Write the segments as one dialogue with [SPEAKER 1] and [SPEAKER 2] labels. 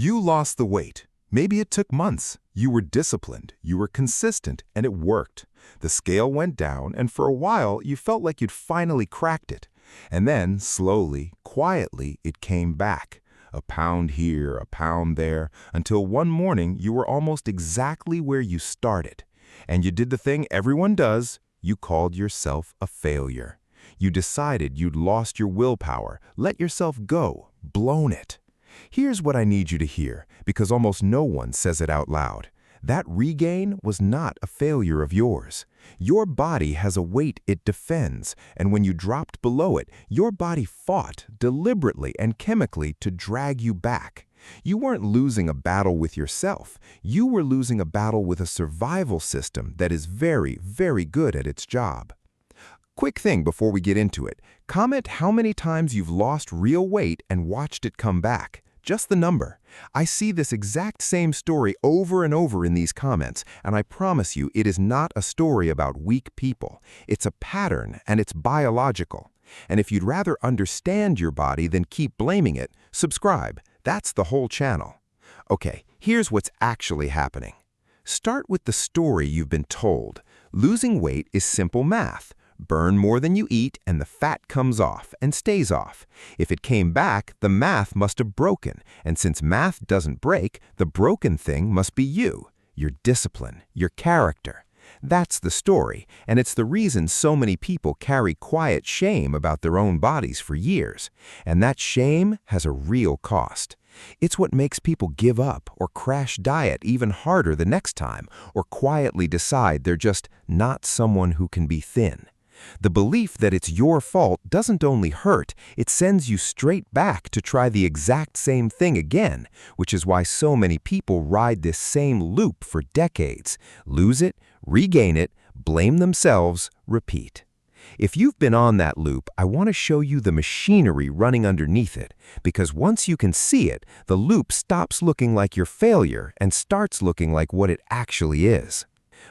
[SPEAKER 1] You lost the weight. Maybe it took months. You were disciplined, you were consistent, and it worked. The scale went down, and for a while, you felt like you'd finally cracked it. And then, slowly, quietly, it came back. A pound here, a pound there, until one morning you were almost exactly where you started. And you did the thing everyone does. You called yourself a failure. You decided you'd lost your willpower, let yourself go, blown it. Here's what I need you to hear, because almost no one says it out loud. That regain was not a failure of yours. Your body has a weight it defends, and when you dropped below it, your body fought deliberately and chemically to drag you back. You weren't losing a battle with yourself. You were losing a battle with a survival system that is very, very good at its job. Quick thing before we get into it. Comment how many times you've lost real weight and watched it come back. Just the number. I see this exact same story over and over in these comments, and I promise you it is not a story about weak people. It's a pattern, and it's biological. And if you'd rather understand your body than keep blaming it, subscribe. That's the whole channel. Okay, here's what's actually happening. Start with the story you've been told. Losing weight is simple math. Burn more than you eat and the fat comes off and stays off. If it came back, the math must have broken, and since math doesn't break, the broken thing must be you, your discipline, your character. That's the story, and it's the reason so many people carry quiet shame about their own bodies for years. And that shame has a real cost. It's what makes people give up or crash diet even harder the next time, or quietly decide they're just not someone who can be thin. The belief that it's your fault doesn't only hurt, it sends you straight back to try the exact same thing again, which is why so many people ride this same loop for decades. Lose it, regain it, blame themselves, repeat. If you've been on that loop, I want to show you the machinery running underneath it, because once you can see it, the loop stops looking like your failure and starts looking like what it actually is.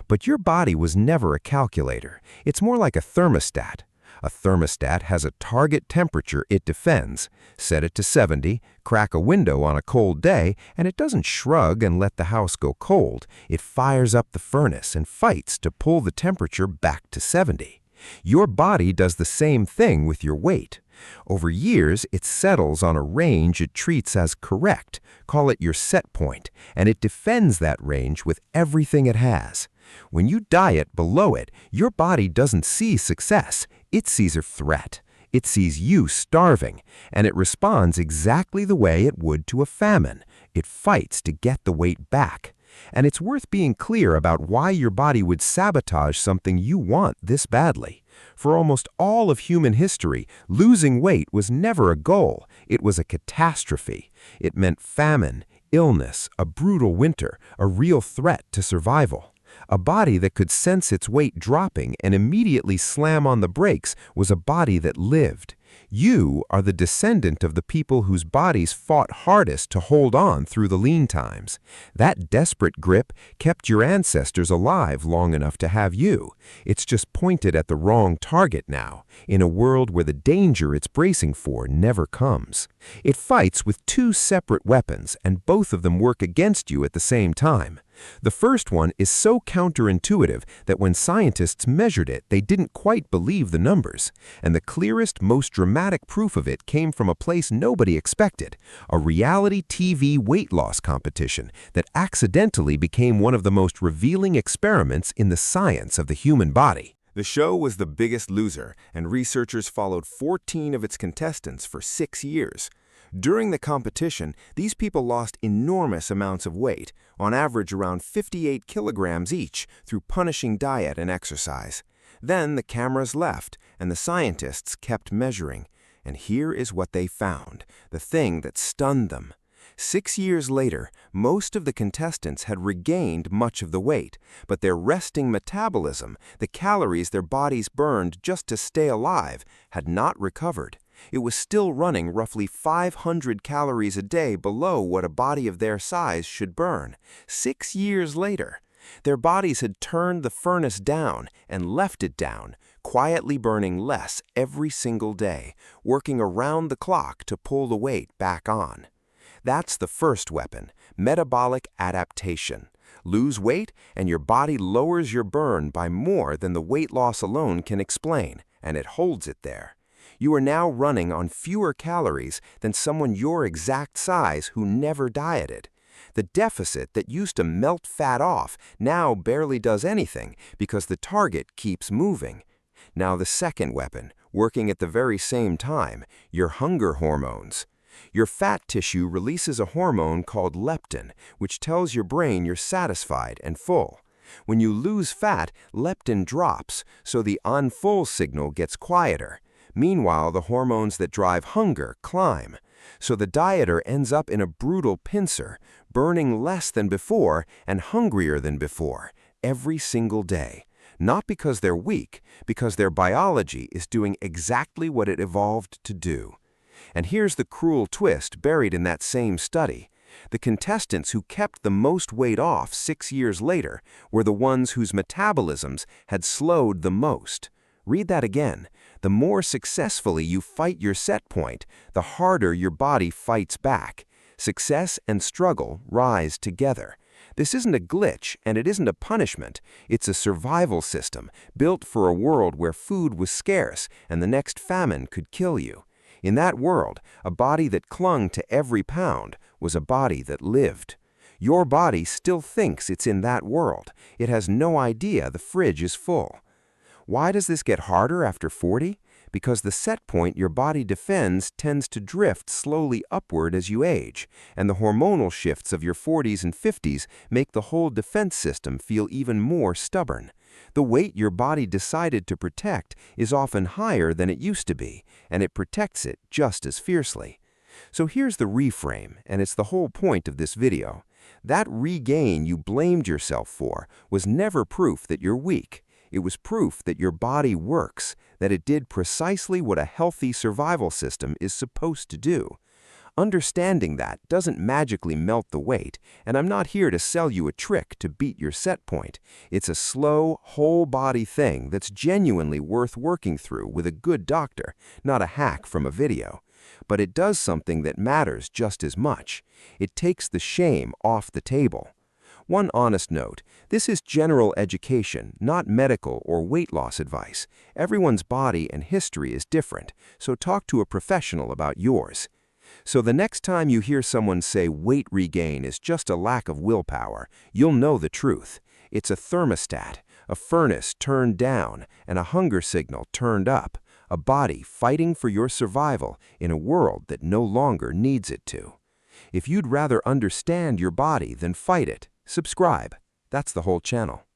[SPEAKER 1] But your body was never a calculator. It's more like a thermostat. A thermostat has a target temperature it defends. Set it to 70, crack a window on a cold day, and it doesn't shrug and let the house go cold. It fires up the furnace and fights to pull the temperature back to 70. Your body does the same thing with your weight. Over years, it settles on a range it treats as correct, call it your set point, and it defends that range with everything it has. When you diet below it, your body doesn't see success, it sees a threat. It sees you starving, and it responds exactly the way it would to a famine. It fights to get the weight back. And it's worth being clear about why your body would sabotage something you want this badly. For almost all of human history, losing weight was never a goal, it was a catastrophe. It meant famine, illness, a brutal winter, a real threat to survival. A body that could sense its weight dropping and immediately slam on the brakes was a body that lived. You are the descendant of the people whose bodies fought hardest to hold on through the lean times. That desperate grip kept your ancestors alive long enough to have you. It's just pointed at the wrong target now, in a world where the danger it's bracing for never comes. It fights with two separate weapons, and both of them work against you at the same time. The first one is so counterintuitive that when scientists measured it, they didn't quite believe the numbers. And the clearest, most dramatic proof of it came from a place nobody expected, a reality TV weight loss competition that accidentally became one of the most revealing experiments in the science of the human body. The show was The Biggest Loser, and researchers followed 14 of its contestants for 6 years. During the competition, these people lost enormous amounts of weight, on average around 58 kilograms each, through punishing diet and exercise. Then the cameras left, and the scientists kept measuring. And here is what they found, the thing that stunned them. 6 years later, most of the contestants had regained much of the weight, but their resting metabolism, the calories their bodies burned just to stay alive, had not recovered. It was still running roughly 500 calories a day below what a body of their size should burn. 6 years later, their bodies had turned the furnace down and left it down, quietly burning less every single day, working around the clock to pull the weight back on.
[SPEAKER 2] That's the first weapon, metabolic adaptation. Lose weight, and your body lowers your burn by more than the weight loss alone can explain, and it holds it there. You are now running on fewer calories than someone your exact size who never dieted. The deficit that used to melt fat off now barely does anything because the target keeps moving. Now the second weapon, working at the very same time, your hunger hormones. Your fat tissue releases a hormone called leptin, which tells your brain you're satisfied and full. When you lose fat, leptin drops, so the "I'm full" signal gets quieter. Meanwhile, the hormones that drive hunger climb. So the dieter ends up in a brutal pincer, burning less than before and hungrier than before, every single day. Not because they're weak, because their biology is doing exactly what it evolved to do. And here's the cruel twist buried in that same study. The contestants who kept the most weight off 6 years later were the ones whose metabolisms had slowed the most. Read that again. The more successfully you fight your set point, the harder your body fights back. Success and struggle rise together. This isn't a glitch, and it isn't a punishment. It's a survival system built for a world where food was scarce and the next famine could kill you. In that world, a body that clung to every pound was a body that lived. Your body still thinks it's in that world. It has no idea the fridge is full. Why does this get harder after 40? Because the set point your body defends tends to drift slowly upward as you age, and the hormonal shifts of your 40s and 50s make the whole defense system feel even more stubborn. The weight your body decided to protect is often higher than it used to be, and it protects it just as fiercely. So here's the reframe, and it's the whole point of this video. That regain you blamed yourself for was never proof that you're weak. It was proof that your body works, that it did precisely what a healthy survival system is supposed to do. Understanding that doesn't magically melt the weight, and I'm not here to sell you a trick to beat your set point. It's a slow, whole-body thing that's genuinely worth working through with a good doctor, not a hack from a video. But it does something that matters just as much. It takes the shame off the table. One honest note, this is general education, not medical or weight loss advice. Everyone's body and history is different, so talk to a professional about yours. So the next time you hear someone say weight regain is just a lack of willpower, you'll know the truth. It's a thermostat, a furnace turned down, and a hunger signal turned up. A body fighting for your survival in a world that no longer needs it to. If you'd rather understand your body than fight it, subscribe. That's the whole channel.